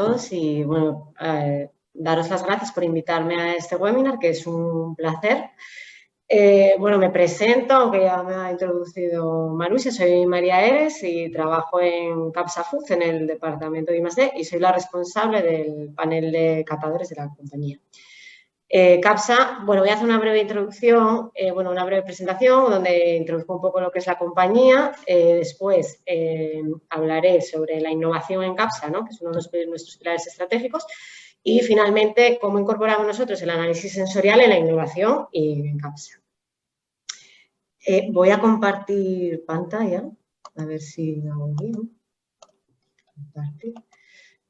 todos y bueno, daros las gracias por invitarme a este webinar, que es un placer. Bueno, me presento, aunque ya me ha introducido Marusia, soy María Eres y trabajo en Capsa Food, en el departamento de I+D, y soy la responsable del panel de catadores de la compañía. Capsa, bueno, voy a hacer una breve introducción, una breve presentación donde introduzco un poco lo que es la compañía. Después hablaré sobre la innovación en Capsa, ¿no?, que es uno de nuestros pilares estratégicos. Y finalmente, cómo incorporamos nosotros el análisis sensorial en la innovación y en Capsa. Voy a compartir pantalla, a ver si lo hago bien. Compartir,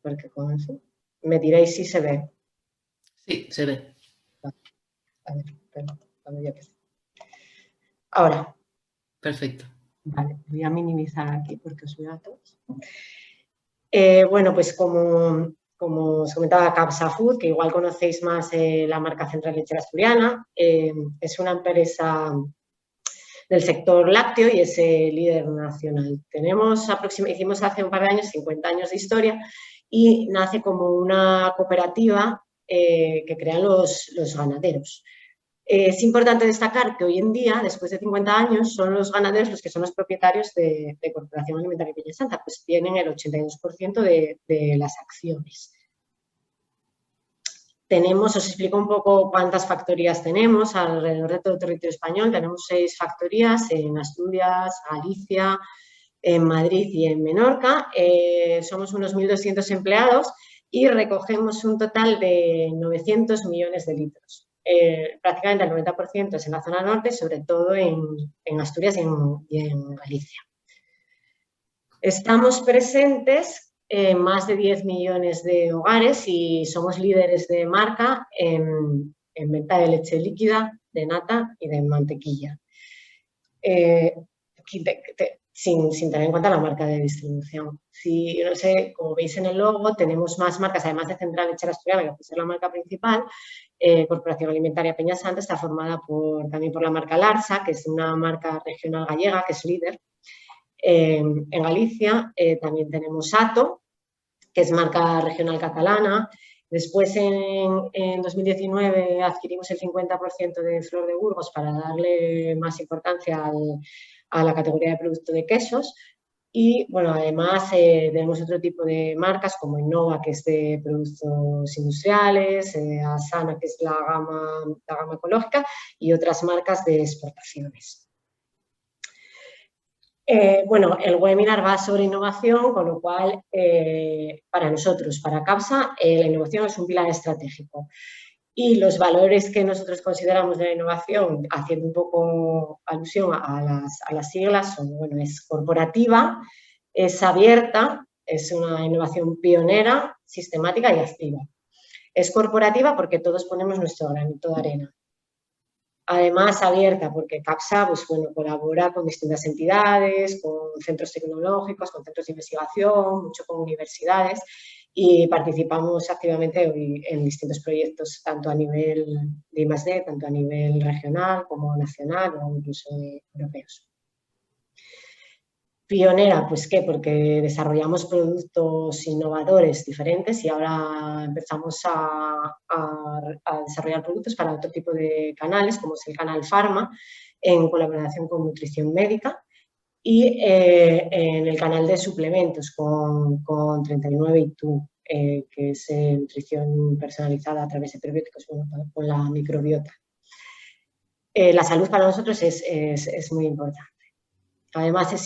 porque con eso me diréis si se ve. Sí, se ve. A ver, perdón, cuando ya empecé. Ahora. Perfecto. Vale, voy a minimizar aquí porque os veo a todos. Bueno, pues como os comentaba, Capsa Food, que igual conocéis más la marca Central Lechera Asturiana, es una empresa del sector lácteo y es líder nacional. Hicimos hace un par de años 50 años de historia y nace como una cooperativa que crean los ganaderos. Es importante destacar que hoy en día, después de 50 años, son los ganaderos los que son los propietarios de Corporación Alimentaria Peña Santa, pues tienen el 82% de las acciones. Os explico un poco cuántas factorías tenemos alrededor de todo el territorio español. Tenemos 6 factorías en Asturias, Galicia, en Madrid y en Menorca. Somos unos 1.200 empleados y recogemos un total de 900 millones de litros. Prácticamente el 90% es en la zona norte, sobre todo en Asturias y en Galicia. Estamos presentes en más de 10 millones de hogares y somos líderes de marca en venta de leche líquida, de nata y de mantequilla. Sin tener en cuenta la marca de distribución. No sé, como veis en el logo, tenemos más marcas, además de Central Lechera Asturiana, que es la marca principal. Corporación Alimentaria Peña Santa está formada también por la marca Larsa, que es una marca regional gallega, que es líder. En Galicia también tenemos Ato, que es marca regional catalana. Después, en 2019, adquirimos el 50% de Flor de Burgos para darle más importancia a la categoría de producto de quesos. Y, bueno, además tenemos otro tipo de marcas como Innova, que es de productos industriales, Asana, que es la gama ecológica, y otras marcas de exportaciones. Bueno, el webinar va sobre innovación, con lo cual, para nosotros, para Capsa, la innovación es un pilar estratégico. Y los valores que nosotros consideramos de la innovación, haciendo un poco alusión a las siglas, son, bueno, es corporativa, es abierta, es una innovación pionera, sistemática y activa. Es corporativa porque todos ponemos nuestro granito de arena. Además, abierta porque Capsa, pues, bueno, colabora con distintas entidades, con centros tecnológicos, con centros de investigación, mucho con universidades, y participamos activamente en distintos proyectos, tanto a nivel de I+D, tanto a nivel regional como nacional o incluso europeos. Pionera, pues ¿qué? Porque desarrollamos productos innovadores diferentes y ahora empezamos a desarrollar productos para otro tipo de canales, como es el canal Pharma, en colaboración con Nutrición Médica, y en el canal de suplementos con 39&2, que es nutrición personalizada a través de prebióticos, bueno, con la microbiota. La salud para nosotros es muy importante. Además, es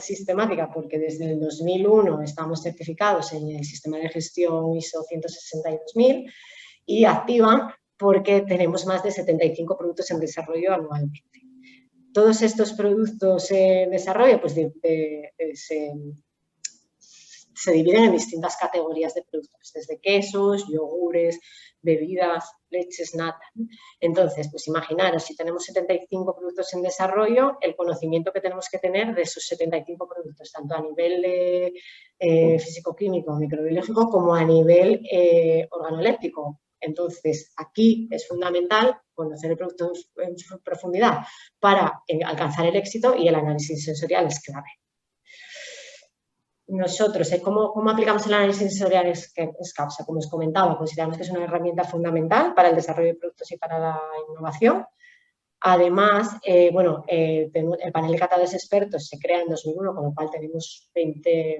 sistemática porque desde el 2001 estamos certificados en el sistema de gestión ISO 162.000 y activa porque tenemos más de 75 productos en desarrollo anualmente. Todos estos productos en desarrollo pues, se dividen en distintas categorías de productos, desde quesos, yogures, bebidas, leches, nata. Entonces, pues imaginaros, si tenemos 75 productos en desarrollo, el conocimiento que tenemos que tener de esos 75 productos, tanto a nivel físico-químico, microbiológico, como a nivel organoléptico. Entonces, aquí es fundamental conocer el producto en su profundidad para alcanzar el éxito, y el análisis sensorial es clave. nosotros, ¿cómo aplicamos el análisis sensorial SCAPSA? Como os comentaba, consideramos que es una herramienta fundamental para el desarrollo de productos y para la innovación. Además, el panel de catadores expertos se crea en 2001, con lo cual tenemos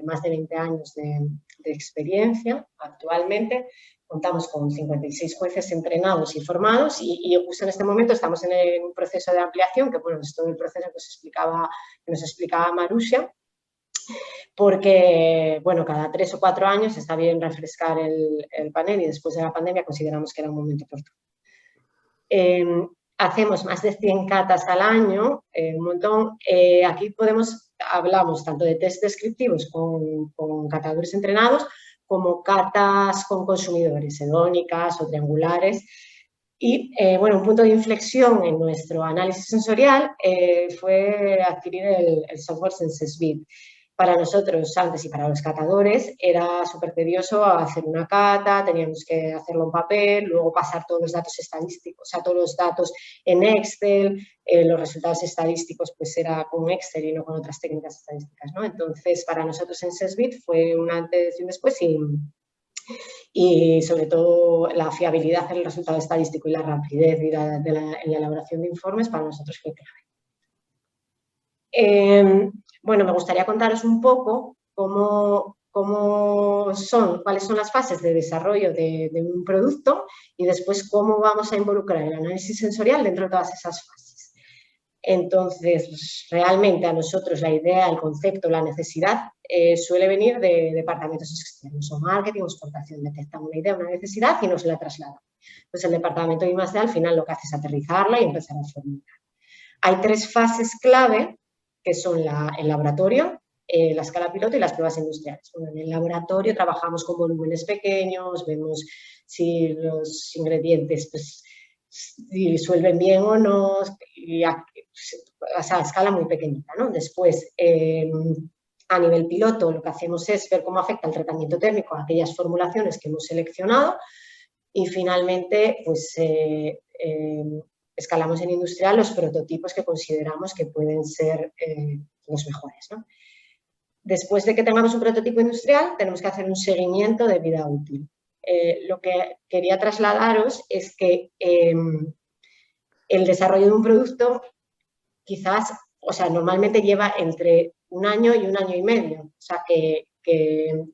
más de 20 años de experiencia actualmente. Contamos con 56 jueces entrenados y formados y justo en este momento estamos en un proceso de ampliación, que bueno, es todo el proceso que nos explicaba Marussia, porque, bueno, cada 3 o 4 años está bien refrescar el panel y después de la pandemia consideramos que era un momento oportuno. Hacemos más de 100 catas al año, un montón. Aquí hablamos tanto de test descriptivos con catadores entrenados como catas con consumidores, hedónicas o triangulares. Y, bueno, un punto de inflexión en nuestro análisis sensorial fue adquirir el software SenseSpeed. Para nosotros antes y para los catadores era súper tedioso hacer una cata, teníamos que hacerlo en papel, luego pasar todos los datos estadísticos, o sea, todos los datos en Excel, los resultados estadísticos pues era con Excel y no con otras técnicas estadísticas, ¿no? Entonces, para nosotros SenseSpeed fue un antes y un después y sobre todo la fiabilidad del resultado estadístico y la rapidez en la elaboración de informes para nosotros fue clave. Bueno, me gustaría contaros un poco cuáles son las fases de desarrollo de un producto y después cómo vamos a involucrar el análisis sensorial dentro de todas esas fases. Entonces, realmente a nosotros la idea, el concepto, la necesidad suele venir de departamentos externos o marketing o exportación. Detectan una idea, una necesidad y nos la trasladan. Pues el departamento de I+D al final lo que hace es aterrizarla y empezar a formular. Hay 3 fases clave que son el laboratorio, la escala piloto y las pruebas industriales. Bueno, en el laboratorio trabajamos con volúmenes pequeños, vemos si los ingredientes pues, si disuelven bien o no, o sea, a escala muy pequeñita, ¿no? Después, a nivel piloto, lo que hacemos es ver cómo afecta el tratamiento térmico a aquellas formulaciones que hemos seleccionado y finalmente, pues, escalamos en industrial los prototipos que consideramos que pueden ser los mejores, ¿no? Después de que tengamos un prototipo industrial, tenemos que hacer un seguimiento de vida útil. Lo que quería trasladaros es que el desarrollo de un producto quizás, o sea, normalmente lleva entre 1 año y 1 año y medio. O sea, que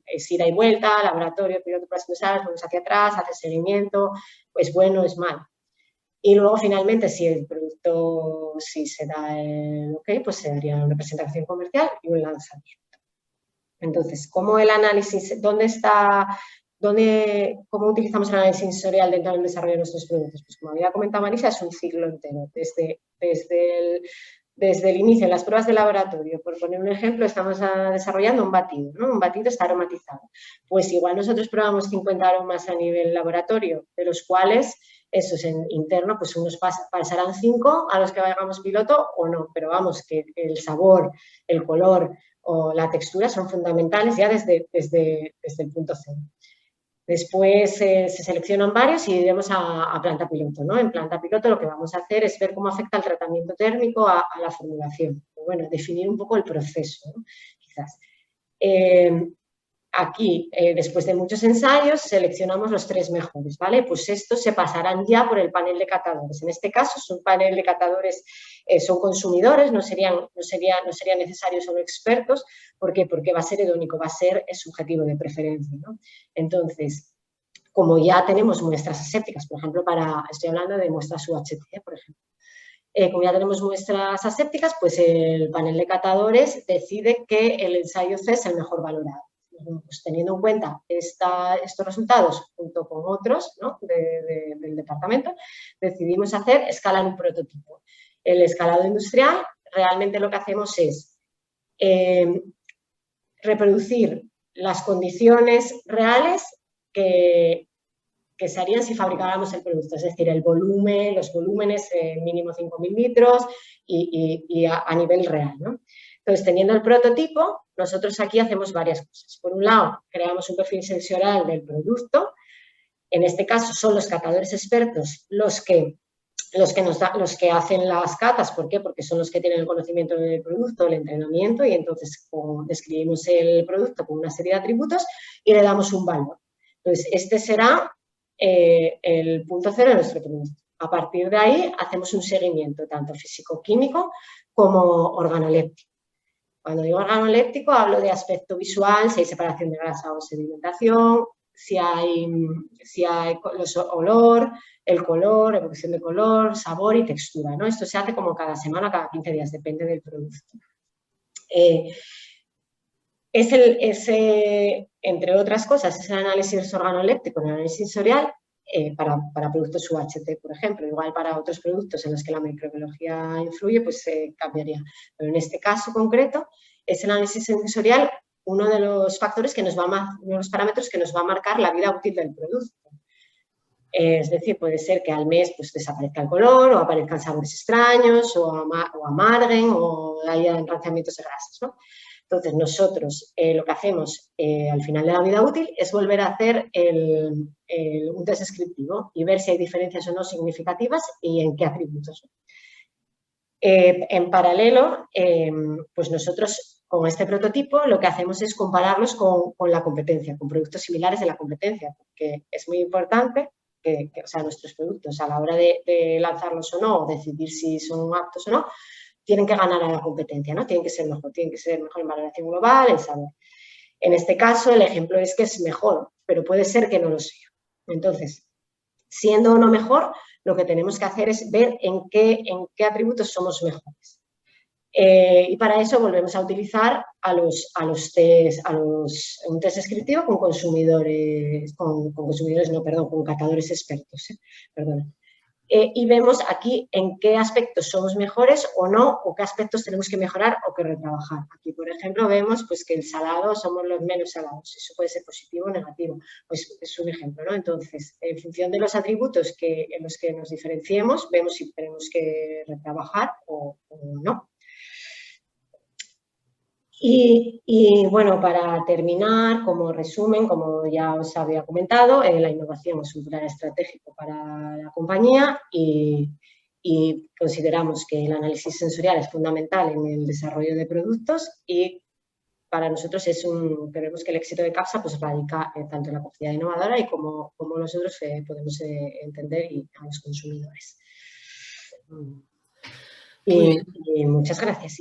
es ida y vuelta, laboratorio, piloto, pruebas industriales, volvemos hacia atrás, hace seguimiento, pues bueno, es malo. Y luego, finalmente, si el producto, si se da el ok, pues se daría una presentación comercial y un lanzamiento. Entonces, ¿cómo el análisis, cómo utilizamos el análisis sensorial dentro del desarrollo de nuestros productos? Pues como había comentado Marisa, es un ciclo entero, desde el inicio, en las pruebas de laboratorio, por poner un ejemplo, estamos desarrollando un batido, ¿no? Un batido está aromatizado. Pues igual nosotros probamos 50 aromas a nivel laboratorio, de los cuales, esos en interno, pues unos pasarán 5 a los que hagamos piloto o no, pero vamos, que el sabor, el color o la textura son fundamentales ya desde el punto cero. Después se seleccionan varios y iremos a planta piloto, ¿no? En planta piloto lo que vamos a hacer es ver cómo afecta el tratamiento térmico a la formulación. Bueno, definir un poco el proceso, ¿no? Quizás. Aquí, después de muchos ensayos, seleccionamos los 3 mejores, ¿vale? Pues estos se pasarán ya por el panel de catadores. En este caso, es un panel de catadores, son consumidores, no serían necesarios solo expertos. ¿Por qué? Porque va a ser hedónico, va a ser subjetivo de preferencia, ¿no? Entonces, como ya tenemos muestras asépticas, por ejemplo, estoy hablando de muestras UHT, por ejemplo. Como ya tenemos muestras asépticas, pues el panel de catadores decide que el ensayo C es el mejor valorado. Pues teniendo en cuenta estos resultados junto con otros, ¿no? del departamento, decidimos escalar un prototipo. El escalado industrial, realmente lo que hacemos es reproducir las condiciones reales que se harían si fabricáramos el producto, es decir, el volumen, los volúmenes, mínimo 5.000 litros y a nivel real, ¿no? Entonces, teniendo el prototipo, nosotros aquí hacemos varias cosas. Por un lado, creamos un perfil sensorial del producto. En este caso, son los catadores expertos los que los que hacen las catas. ¿Por qué? Porque son los que tienen el conocimiento del producto, el entrenamiento, y entonces describimos el producto con una serie de atributos y le damos un valor. Entonces, este será el punto cero de nuestro producto. A partir de ahí, hacemos un seguimiento tanto físico-químico como organoléptico. Cuando digo organoléptico, hablo de aspecto visual, si hay separación de grasa o sedimentación, si hay olor, el color, evolución de color, sabor y textura, ¿no? Esto se hace como cada semana, cada 15 días, depende del producto. Entre otras cosas, es el análisis organoléptico, el análisis sensorial para productos UHT, por ejemplo. Igual para otros productos en los que la microbiología influye, pues cambiaría. Pero en este caso concreto, es el análisis sensorial uno de los factores que uno de los parámetros que nos va a marcar la vida útil del producto. Es decir, puede ser que al mes pues, desaparezca el color, o aparezcan sabores extraños, o amarguen, o haya enranciamientos de grasas, ¿no? Entonces, nosotros lo que hacemos al final de la vida útil es volver a hacer un test descriptivo y ver si hay diferencias o no significativas y en qué atributos. En paralelo, pues nosotros con este prototipo lo que hacemos es compararlos con la competencia, con productos similares de la competencia, porque es muy importante que o sea, nuestros productos a la hora de lanzarlos o no, o decidir si son aptos o no, tienen que ganar a la competencia, ¿no? Tienen que ser mejor en valoración global, en sabor. En este caso, el ejemplo es que es mejor, pero puede ser que no lo sea. Entonces, siendo o no mejor, lo que tenemos que hacer es ver en qué atributos somos mejores. Y para eso volvemos a utilizar un test descriptivo con consumidores, con catadores expertos. Y vemos aquí en qué aspectos somos mejores o no, o qué aspectos tenemos que mejorar o que retrabajar. Aquí, por ejemplo, vemos pues, que el salado somos los menos salados. Eso puede ser positivo o negativo. Pues es un ejemplo, ¿no? Entonces, en función de los atributos en los que nos diferenciemos, vemos si tenemos que retrabajar o no. Y bueno, para terminar, como resumen, como ya os había comentado, la innovación es un pilar estratégico para la compañía y consideramos que el análisis sensorial es fundamental en el desarrollo de productos y para nosotros creemos que el éxito de CAPSA pues, radica tanto en la capacidad innovadora y como nosotros podemos entender a los consumidores. Y muchas gracias.